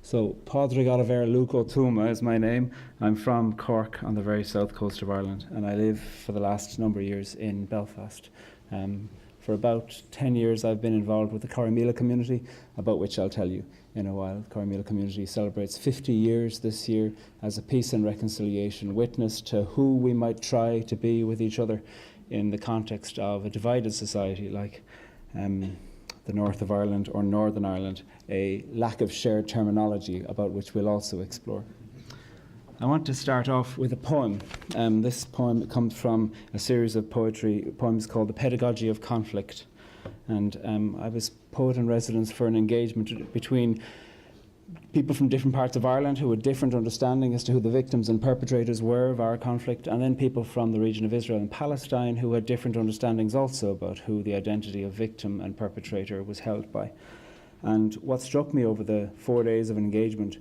So, Pádraig Ó Tuama is my name. I'm from Cork on the very south coast of Ireland, and I live for the last number of years in Belfast. For about 10 years I've been involved with the Corrymeela Community, about which I'll tell you in a while. The Corrymeela Community celebrates 50 years this year as a peace and reconciliation witness to who we might try to be with each other in the context of a divided society like the north of Ireland or Northern Ireland, a lack of shared terminology about which we'll also explore. I want to start off with a poem. This poem comes from a series of poems called The Pedagogy of Conflict. And I was poet in residence for an engagement between people from different parts of Ireland who had different understanding as to who the victims and perpetrators were of our conflict, and then people from the region of Israel and Palestine who had different understandings also about who the identity of victim and perpetrator was held by. And what struck me over the 4 days of engagement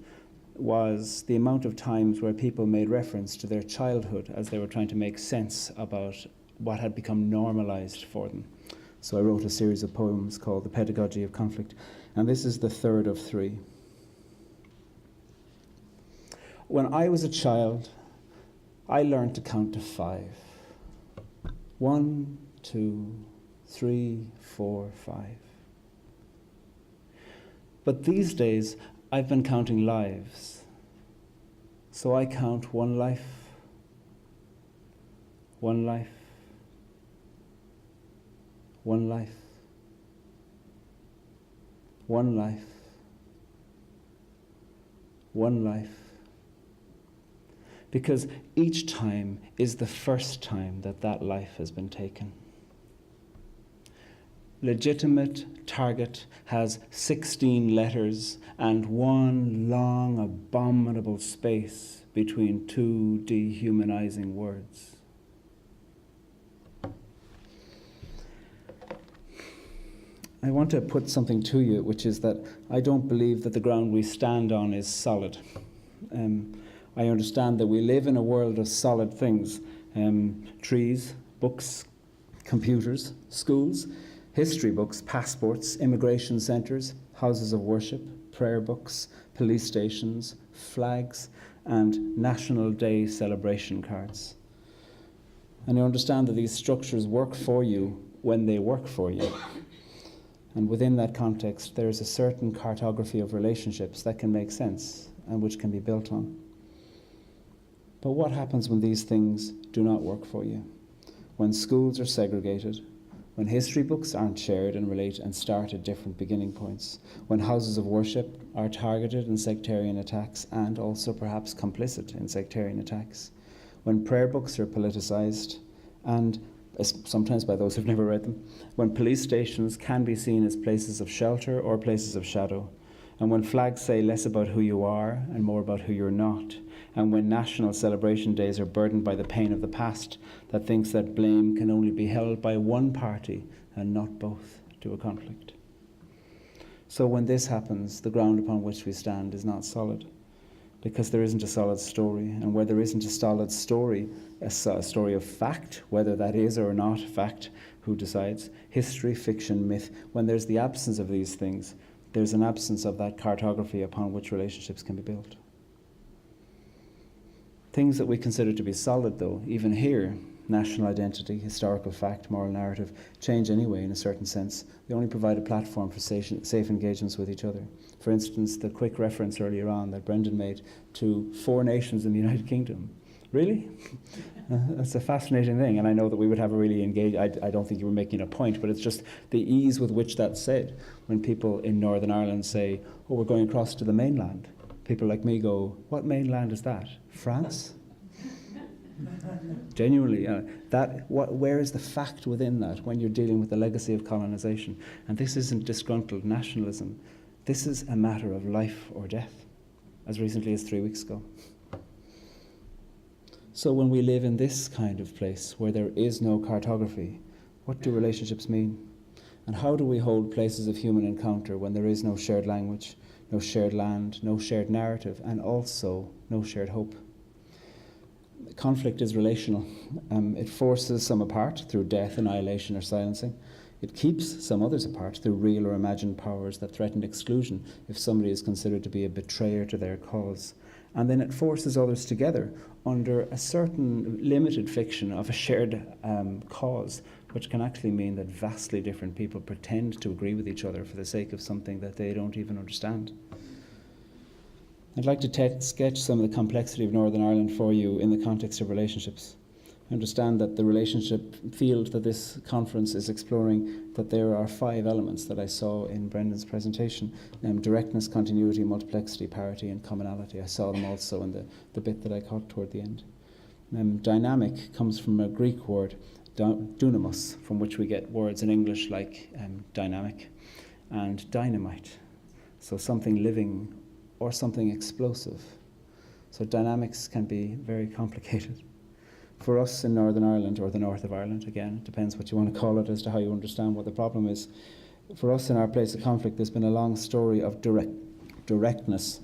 was the amount of times where people made reference to their childhood as they were trying to make sense about what had become normalized for them. So I wrote a series of poems called The Pedagogy of Conflict, and this is the third of three. When I was a child, I learned to count to 5. 1, 2, 3, 4, 5. But these days, I've been counting lives. So I count 1 life, 1 life, 1 life, 1 life, 1 life. Because each time is the first time that that life has been taken. Legitimate target has 16 letters and 1 long, abominable space between 2 dehumanizing words. I want to put something to you, which is that I don't believe that the ground we stand on is solid. I understand that we live in a world of solid things. Trees, books, computers, schools, history books, passports, immigration centres, houses of worship, prayer books, police stations, flags, and National Day celebration cards. And I understand that these structures work for you when they work for you. And within that context, there is a certain cartography of relationships that can make sense and which can be built on. But what happens when these things do not work for you? When schools are segregated, when history books aren't shared and relate and start at different beginning points, when houses of worship are targeted in sectarian attacks and also perhaps complicit in sectarian attacks, when prayer books are politicized and sometimes by those who've never read them, when police stations can be seen as places of shelter or places of shadow, and when flags say less about who you are and more about who you're not, and when national celebration days are burdened by the pain of the past that thinks that blame can only be held by one party and not both to a conflict. So when this happens, the ground upon which we stand is not solid, because there isn't a solid story, and where there isn't a solid story, a story of fact, whether that is or not fact, who decides, history, fiction, myth, when there's the absence of these things, there's an absence of that cartography upon which relationships can be built. Things that we consider to be solid, though, even here, national identity, historical fact, moral narrative, change anyway in a certain sense. They only provide a platform for safe engagements with each other. For instance, the quick reference earlier on that Brendan made to 4 nations in the United Kingdom. Really? That's a fascinating thing, and I know that we would have a really engaged, I don't think you were making a point, but it's just the ease with which that's said. When people in Northern Ireland say, oh, we're going across to the mainland, people like me go, what mainland is that? France? Genuinely, where is the fact within that when you're dealing with the legacy of colonization? And this isn't disgruntled nationalism. This is a matter of life or death, as recently as 3 weeks ago. So when we live in this kind of place where there is no cartography, what do relationships mean? And how do we hold places of human encounter when there is no shared language, no shared land, no shared narrative, and also no shared hope? Conflict is relational. It forces some apart through death, annihilation, or silencing. It keeps some others apart through real or imagined powers that threaten exclusion if somebody is considered to be a betrayer to their cause. And then it forces others together under a certain limited fiction of a shared cause, which can actually mean that vastly different people pretend to agree with each other for the sake of something that they don't even understand. I'd like to sketch some of the complexity of Northern Ireland for you in the context of relationships. I understand that the relationship field that this conference is exploring, that there are 5 elements that I saw in Brendan's presentation: directness, continuity, multiplexity, parity, and commonality. I saw them also in the bit that I caught toward the end. Dynamic comes from a Greek word, dunamos, from which we get words in English like dynamic, and dynamite, so something living or something explosive. So dynamics can be very complicated. For us in Northern Ireland, or the north of Ireland, again, it depends what you want to call it as to how you understand what the problem is. For us in our place of conflict, there's been a long story of directness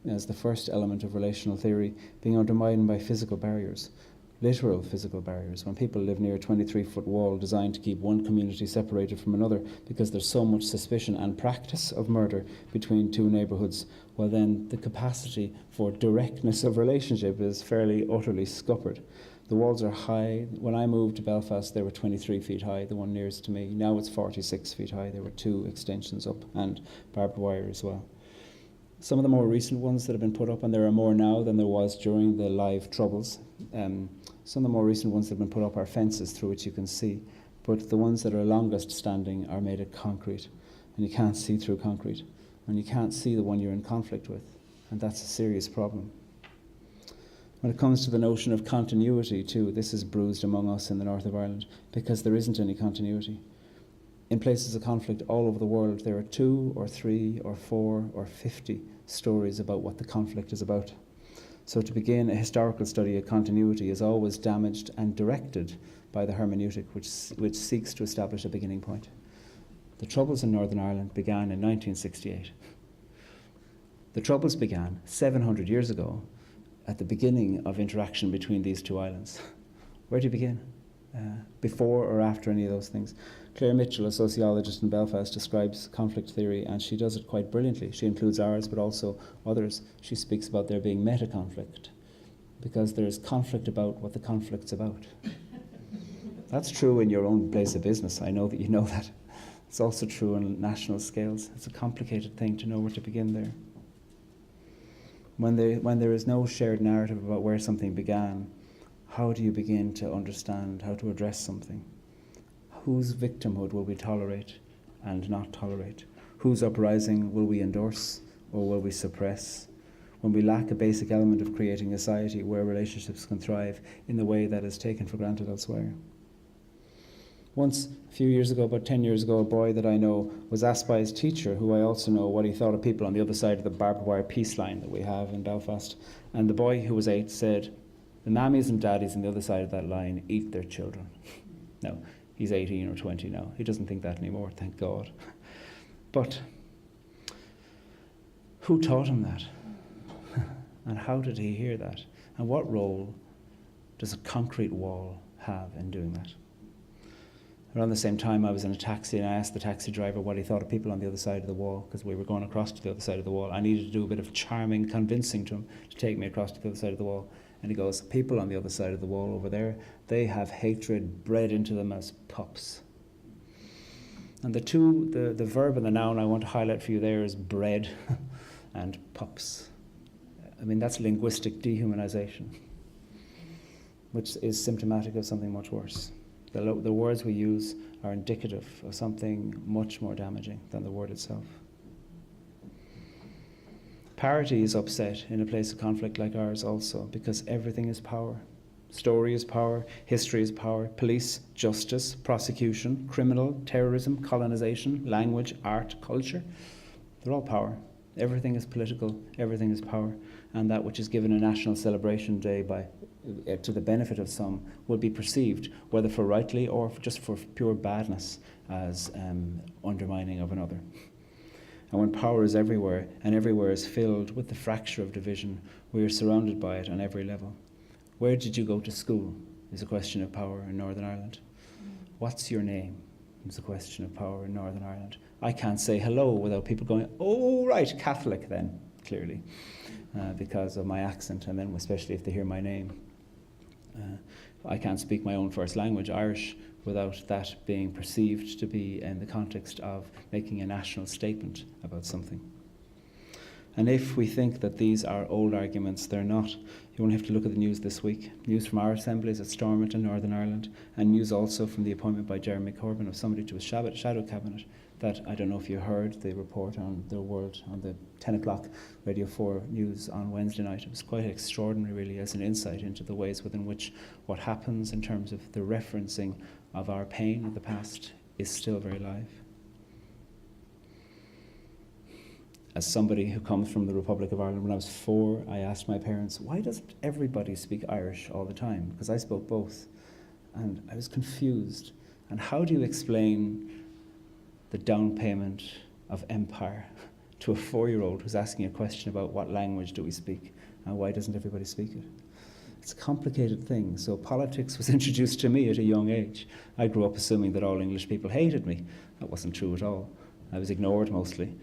as the first element of relational theory being undermined by physical barriers, literal physical barriers. When people live near a 23-foot wall designed to keep one community separated from another because there's so much suspicion and practice of murder between 2 neighbourhoods, well then the capacity for directness of relationship is fairly utterly scuppered. The walls are high. When I moved to Belfast, they were 23 feet high, the one nearest to me. Now it's 46 feet high. There were 2 extensions up and barbed wire as well. Some of the more recent ones that have been put up, and there are more now than there was during the live troubles, some of the more recent ones that have been put up are fences through which you can see, but the ones that are longest standing are made of concrete, and you can't see through concrete, and you can't see the one you're in conflict with, and that's a serious problem. When it comes to the notion of continuity too, this is bruised among us in the north of Ireland because there isn't any continuity. In places of conflict all over the world, there are 2 or 3 or 4 or 50 stories about what the conflict is about. So to begin a historical study of continuity is always damaged and directed by the hermeneutic which seeks to establish a beginning point. The Troubles in Northern Ireland began in 1968. The Troubles began 700 years ago at the beginning of interaction between these 2 islands. Where do you begin? Before or after any of those things? Claire Mitchell, a sociologist in Belfast, describes conflict theory, and she does it quite brilliantly. She includes ours, but also others. She speaks about there being meta-conflict, because there's conflict about what the conflict's about. That's true in your own place of business. I know that you know that. It's also true on national scales. It's a complicated thing to know where to begin there. When there is no shared narrative about where something began, how do you begin to understand how to address something? Whose victimhood will we tolerate and not tolerate? Whose uprising will we endorse or will we suppress? When we lack a basic element of creating a society where relationships can thrive in the way that is taken for granted elsewhere. Once, a few years ago, about 10 years ago, a boy that I know was asked by his teacher, who I also know, what he thought of people on the other side of the barbed wire peace line that we have in Belfast. And the boy, who was 8, said, "The mammies and daddies on the other side of that line eat their children." No, he's 18 or 20 now. He doesn't think that anymore, thank God. But who taught him that? And how did he hear that? And what role does a concrete wall have in doing that? Around the same time, I was in a taxi and I asked the taxi driver what he thought of people on the other side of the wall, because we were going across to the other side of the wall. I needed to do a bit of charming convincing to him to take me across to the other side of the wall. And he goes, "People on the other side of the wall over there, they have hatred bred into them as pups." And the verb and the noun I want to highlight for you there is bred and pups. I mean, that's linguistic dehumanization, which is symptomatic of something much worse. The words we use are indicative of something much more damaging than the word itself. Parity is upset in a place of conflict like ours also, because everything is power. Story is power, history is power, police, justice, prosecution, criminal, terrorism, colonization, language, art, culture. They're all power. Everything is political, everything is power. And that which is given a national celebration day to the benefit of some will be perceived, whether for rightly or just for pure badness, as undermining of another. And when power is everywhere, and everywhere is filled with the fracture of division, we are surrounded by it on every level. Where did you go to school is a question of power in Northern Ireland. What's your name? It's a question of power in Northern Ireland. I can't say hello without people going, oh, right, Catholic then, clearly, because of my accent, and then especially if they hear my name. I can't speak my own first language, Irish, without that being perceived to be in the context of making a national statement about something. And if we think that these are old arguments, they're not. You only have to look at the news this week. News from our assemblies at Stormont in Northern Ireland, and news also from the appointment by Jeremy Corbyn of somebody to his shadow cabinet. That, I don't know if you heard the report on the World, on the 10 o'clock Radio 4 news on Wednesday night. It was quite extraordinary, really, as an insight into the ways within which what happens in terms of the referencing of our pain of the past is still very live. As somebody who comes from the Republic of Ireland, when I was 4, I asked my parents, why doesn't everybody speak Irish all the time? Because I spoke both. And I was confused. And how do you explain the down payment of empire to a 4-year-old who's asking a question about what language do we speak and why doesn't everybody speak it? It's a complicated thing. So politics was introduced to me at a young age. I grew up assuming that all English people hated me. That wasn't true at all. I was ignored mostly.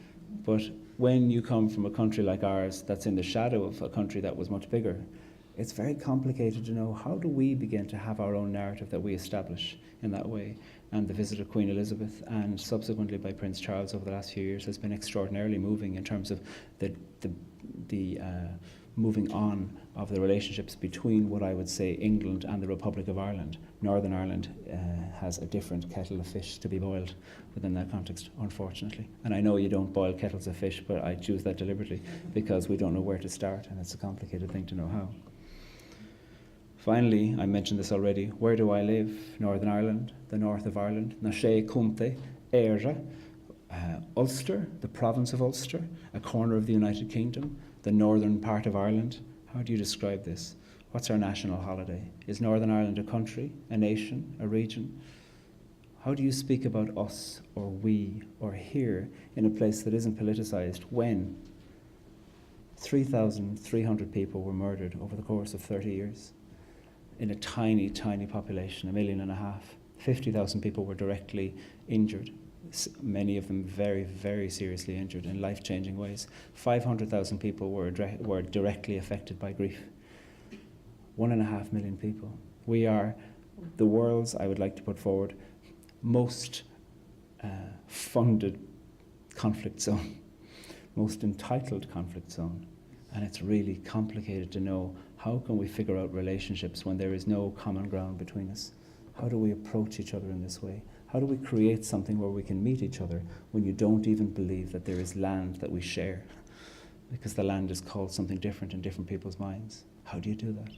But when you come from a country like ours that's in the shadow of a country that was much bigger, it's very complicated to know how do we begin to have our own narrative that we establish in that way. And the visit of Queen Elizabeth and subsequently by Prince Charles over the last few years has been extraordinarily moving in terms of the moving on of the relationships between what I would say England and the Republic of Ireland. Northern Ireland has a different kettle of fish to be boiled within that context, unfortunately. And I know you don't boil kettles of fish, but I choose that deliberately because we don't know where to start, and it's a complicated thing to know how. Finally, I mentioned this already, where do I live? Northern Ireland, the north of Ireland, na sé Cúnta, Éire, Ulster, the province of Ulster, a corner of the United Kingdom, the northern part of Ireland. How do you describe this? What's our national holiday? Is Northern Ireland a country, a nation, a region? How do you speak about us or we or here in a place that isn't politicized when 3,300 people were murdered over the course of 30 years in a tiny, tiny population, 1.5 million? 50,000 people were directly injured, many of them very, very seriously injured in life-changing ways. 500,000 people were directly affected by grief. 1.5 million people. We are the world's, I would like to put forward, most funded conflict zone, most entitled conflict zone. And it's really complicated to know how can we figure out relationships when there is no common ground between us. How do we approach each other in this way? How do we create something where we can meet each other when you don't even believe that there is land that we share? Because the land is called something different in different people's minds. How do you do that?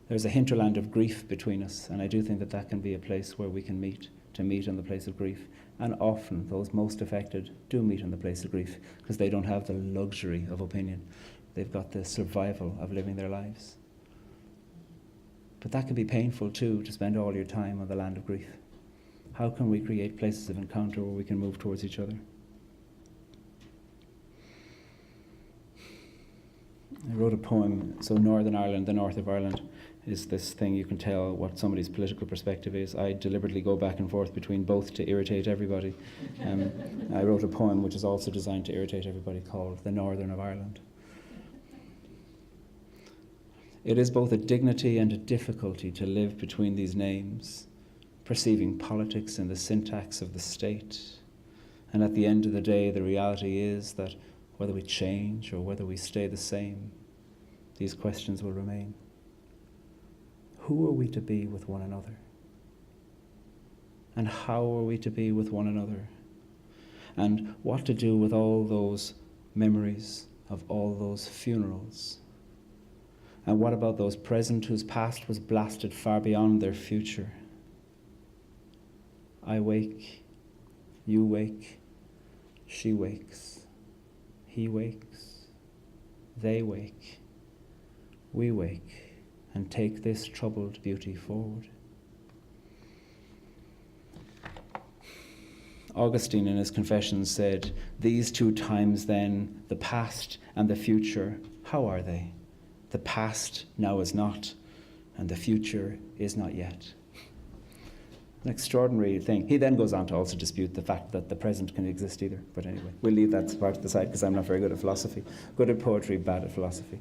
There's a hinterland of grief between us, and I do think that that can be a place where we can meet, to meet in the place of grief. And often those most affected do meet in the place of grief because they don't have the luxury of opinion. They've got the survival of living their lives. But that can be painful too, to spend all your time on the land of grief. How can we create places of encounter where we can move towards each other? I wrote a poem, so Northern Ireland, the north of Ireland, is this thing you can tell what somebody's political perspective is. I deliberately go back and forth between both to irritate everybody. I wrote a poem which is also designed to irritate everybody called The Northern of Ireland. It is both a dignity and a difficulty to live between these names, perceiving politics in the syntax of the state. And at the end of the day, the reality is that whether we change or whether we stay the same, these questions will remain. Who are we to be with one another? And how are we to be with one another? And what to do with all those memories of all those funerals? And what about those present whose past was blasted far beyond their future? I wake, you wake, she wakes, he wakes, they wake, we wake, and take this troubled beauty forward. Augustine in his Confessions said, "These two times then, the past and the future, how are they? The past now is not, and the future is not yet." an extraordinary thing. He then goes on to also dispute the fact that the present can exist either. But anyway, we'll leave that part to the side because I'm not very good at philosophy. Good at poetry, bad at philosophy.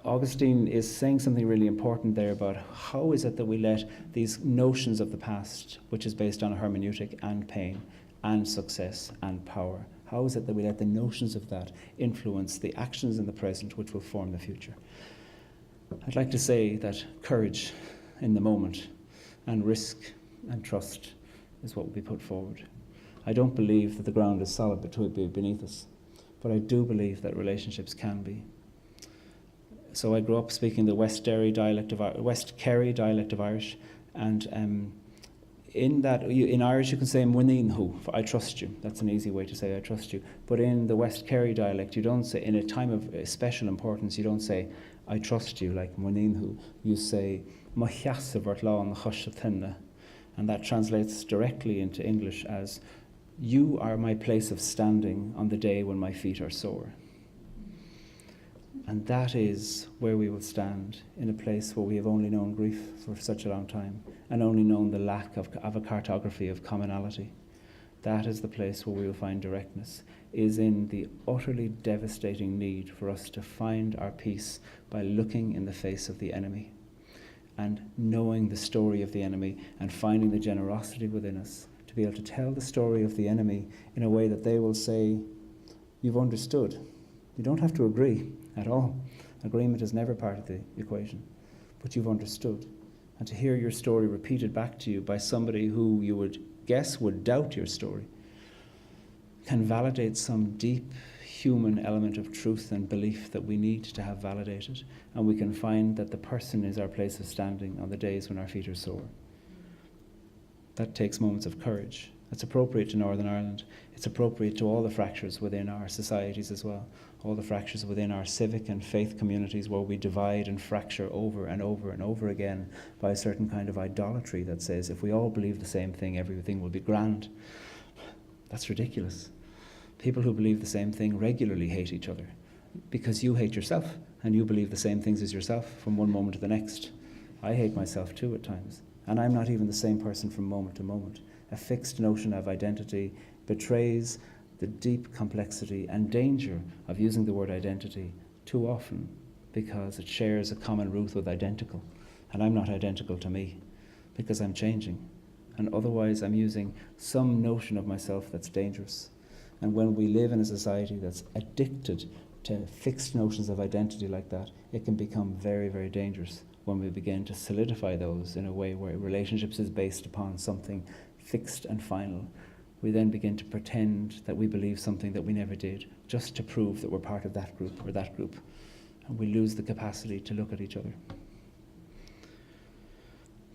Augustine is saying something really important there about how is it that we let these notions of the past, which is based on a hermeneutic and pain and success and power, how is it that we let the notions of that influence the actions in the present which will form the future? I'd like to say that courage in the moment and risk and trust is what will be put forward. I don't believe that the ground is solid beneath us, but I do believe that relationships can be. So I grew up speaking the West Kerry dialect of Irish, and in that, in Irish you can say "Muineen hu," I trust you. That's an easy way to say I trust you. But in the West Kerry dialect, you don't say, in a time of special importance, you don't say I trust you like "Muineen hu." You say "Ma cheasa vart lá an chosa tine," and that translates directly into English as "You are my place of standing on the day when my feet are sore." And that is where we will stand, in a place where we have only known grief for such a long time and only known the lack of a cartography of commonality. That is the place where we will find directness, is in the utterly devastating need for us to find our peace by looking in the face of the enemy and knowing the story of the enemy and finding the generosity within us to be able to tell the story of the enemy in a way that they will say, "You've understood." You don't have to agree at all. Agreement is never part of the equation, but you've understood. And to hear your story repeated back to you by somebody who you would guess would doubt your story can validate some deep human element of truth and belief that we need to have validated, and we can find that the person is our place of standing on the days when our feet are sore. That takes moments of courage. It's appropriate to Northern Ireland. It's appropriate to all the fractures within our societies as well, all the fractures within our civic and faith communities where we divide and fracture over and over and over again by a certain kind of idolatry that says if we all believe the same thing, everything will be grand. That's ridiculous. People who believe the same thing regularly hate each other because you hate yourself and you believe the same things as yourself from one moment to the next. I hate myself too at times, and I'm not even the same person from moment to moment. A fixed notion of identity betrays the deep complexity and danger of using the word identity too often because it shares a common root with identical. And I'm not identical to me because I'm changing. And otherwise I'm using some notion of myself that's dangerous. And when we live in a society that's addicted to fixed notions of identity like that, it can become very, very dangerous when we begin to solidify those in a way where relationships is based upon something fixed and final. We then begin to pretend that we believe something that we never did, just to prove that we're part of that group or that group. And we lose the capacity to look at each other.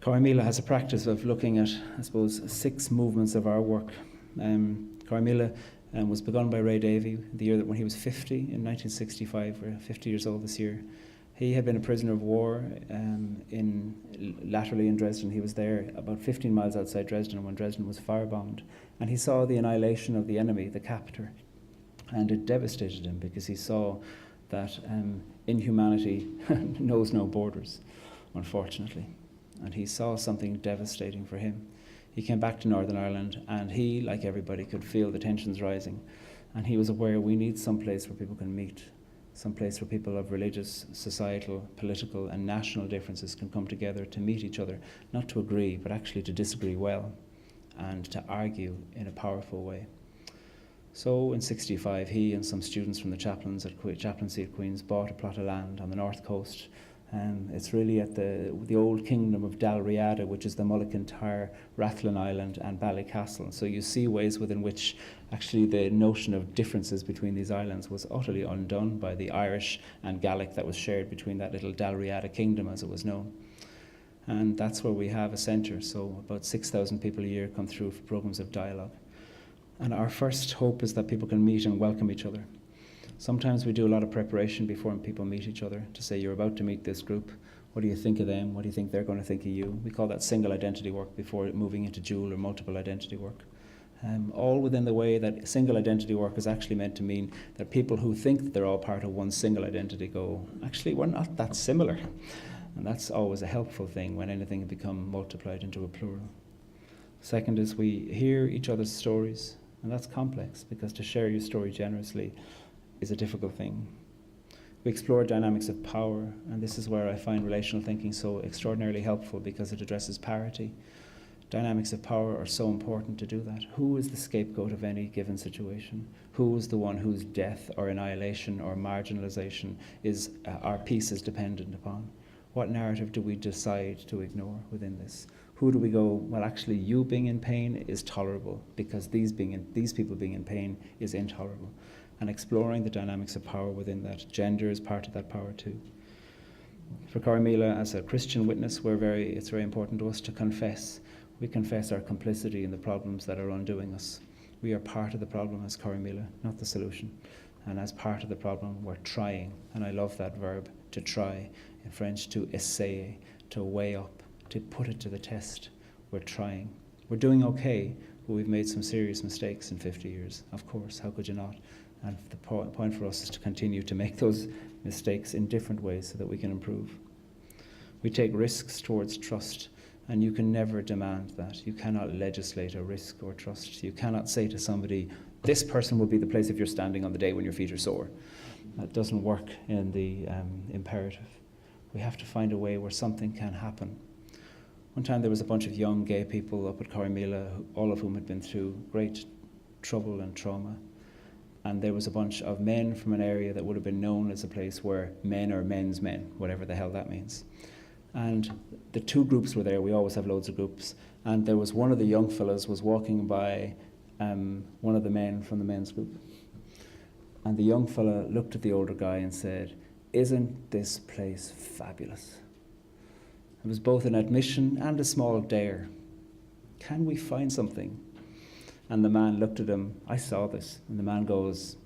Corrymeela has a practice of looking at, I suppose, 6 movements of our work. Corrymeela was begun by Ray Davey the year that when he was 50, in 1965, we're 50 years old this year. He had been a prisoner of war laterally in Dresden. He was there about 15 miles outside Dresden when Dresden was firebombed. And he saw the annihilation of the enemy, the captor. And it devastated him because he saw that inhumanity knows no borders, unfortunately. And he saw something devastating for him. He came back to Northern Ireland and he, like everybody, could feel the tensions rising. And he was aware we need some place where people can meet. Some place where people of religious, societal, political and national differences can come together to meet each other, not to agree, but actually to disagree well and to argue in a powerful way. So in 65, he and some students from the chaplaincy at Queen's bought a plot of land on the north coast. It's really at the old kingdom of Dalriada, which is the Mullaghtyre, Rathlin Island and Ballycastle. So you see ways within which actually the notion of differences between these islands was utterly undone by the Irish and Gaelic that was shared between that little Dalriada kingdom as it was known. And that's where we have a centre. So about 6,000 people a year come through for programmes of dialogue. And our first hope is that people can meet and welcome each other. Sometimes we do a lot of preparation before people meet each other to say, you're about to meet this group. What do you think of them? What do you think they're going to think of you? We call that single identity work before moving into dual or multiple identity work. All within the way that single identity work is actually meant to mean that people who think that they're all part of one single identity go, actually, we're not that similar. And that's always a helpful thing when anything can become multiplied into a plural. Second is we hear each other's stories, and that's complex because to share your story generously is a difficult thing. We explore dynamics of power, and this is where I find relational thinking so extraordinarily helpful because it addresses parity. Dynamics of power are so important to do that. Who is the scapegoat of any given situation? Who is the one whose death or annihilation or marginalization is our peace is dependent upon? What narrative do we decide to ignore within this? Who do we go, well, actually, you being in pain is tolerable because these people being in pain is intolerable. And exploring the dynamics of power within that. Gender is part of that power too. For Corrymeela, as a Christian witness, it's very important to us to confess. We confess our complicity in the problems that are undoing us. We are part of the problem as Corrymeela, not the solution. And as part of the problem, we're trying. And I love that verb, to try. In French, to essayer, to weigh up, to put it to the test. We're trying. We're doing okay, but we've made some serious mistakes in 50 years. Of course, how could you not? And the point for us is to continue to make those mistakes in different ways so that we can improve. We take risks towards trust. And you can never demand that. You cannot legislate a risk or trust. You cannot say to somebody, this person will be the place if you're standing on the day when your feet are sore. That doesn't work in the imperative. We have to find a way where something can happen. One time there was a bunch of young gay people up at Corrymeela, all of whom had been through great trouble and trauma. And there was a bunch of men from an area that would have been known as a place where men are men's men, whatever the hell that means. And the two groups were there. We always have loads of groups. And there was one of the young fellas was walking by one of the men from the men's group. And the young fella looked at the older guy and said, "Isn't this place fabulous?" It was both an admission and a small dare. Can we find something? And the man looked at him. I saw this. And the man goes,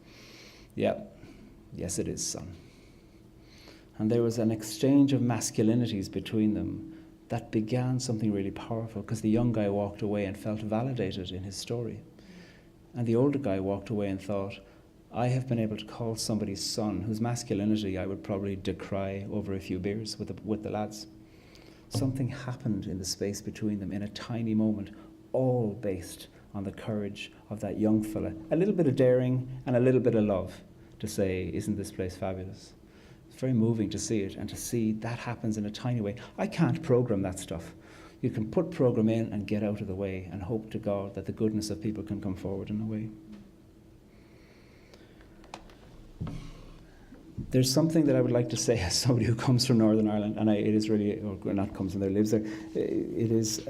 "Yeah, yes it is, son." And there was an exchange of masculinities between them that began something really powerful because the young guy walked away and felt validated in his story. And the older guy walked away and thought, I have been able to call somebody's son, whose masculinity I would probably decry over a few beers with the lads. Something happened in the space between them in a tiny moment, all based on the courage of that young fella. A little bit of daring and a little bit of love to say, isn't this place fabulous? It's very moving to see it and to see that happens in a tiny way. I can't program that stuff. You can put program in and get out of the way and hope to God that the goodness of people can come forward in a way. There's something that I would like to say as somebody who comes from Northern Ireland, and it is really, or not comes from there, lives there. It is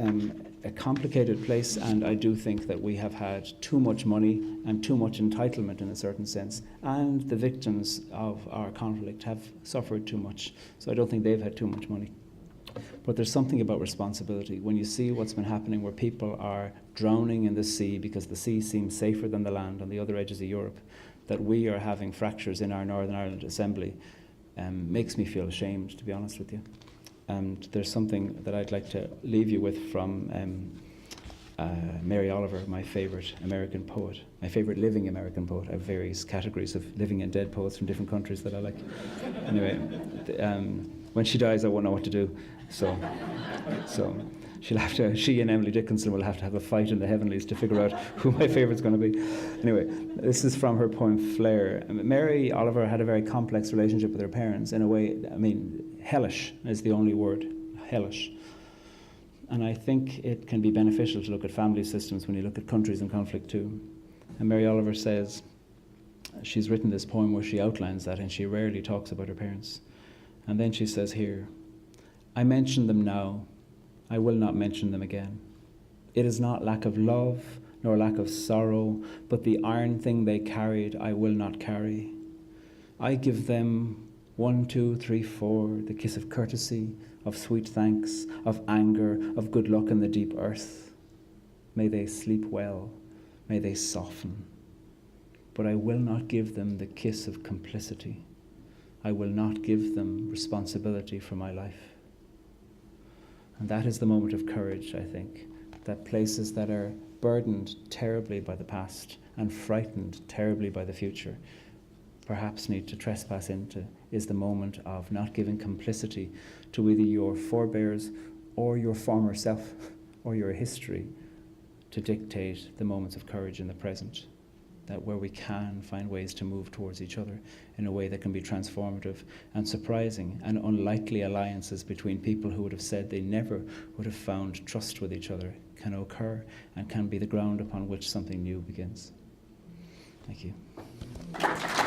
a complicated place, and I do think that we have had too much money and too much entitlement in a certain sense, and the victims of our conflict have suffered too much. So I don't think they've had too much money. But there's something about responsibility. When you see what's been happening where people are drowning in the sea because the sea seems safer than the land on the other edges of Europe, that we are having fractures in our Northern Ireland Assembly makes me feel ashamed, to be honest with you. And there's something that I'd like to leave you with from Mary Oliver, my favourite American poet, my favourite living American poet. I have various categories of living and dead poets from different countries that I like. Anyway, when she dies, I won't know what to do. So she and Emily Dickinson will have to have a fight in the heavenlies to figure out who my favourite's going to be. Anyway, this is from her poem Flare. Mary Oliver had a very complex relationship with her parents in a way, hellish is the only word, hellish. And I think it can be beneficial to look at family systems when you look at countries in conflict too. And Mary Oliver says, she's written this poem where she outlines that and she rarely talks about her parents. And then she says here, I mention them now, I will not mention them again. It is not lack of love, nor lack of sorrow, but the iron thing they carried I will not carry. I give them 1, 2, 3, 4, the kiss of courtesy, of sweet thanks, of anger, of good luck in the deep earth. May they sleep well, may they soften. But I will not give them the kiss of complicity. I will not give them responsibility for my life. And that is the moment of courage, I think, that places that are burdened terribly by the past and frightened terribly by the future perhaps need to trespass into is the moment of not giving complicity to either your forebears or your former self or your history to dictate the moments of courage in the present. That where we can find ways to move towards each other in a way that can be transformative and surprising and unlikely alliances between people who would have said they never would have found trust with each other can occur and can be the ground upon which something new begins. Thank you.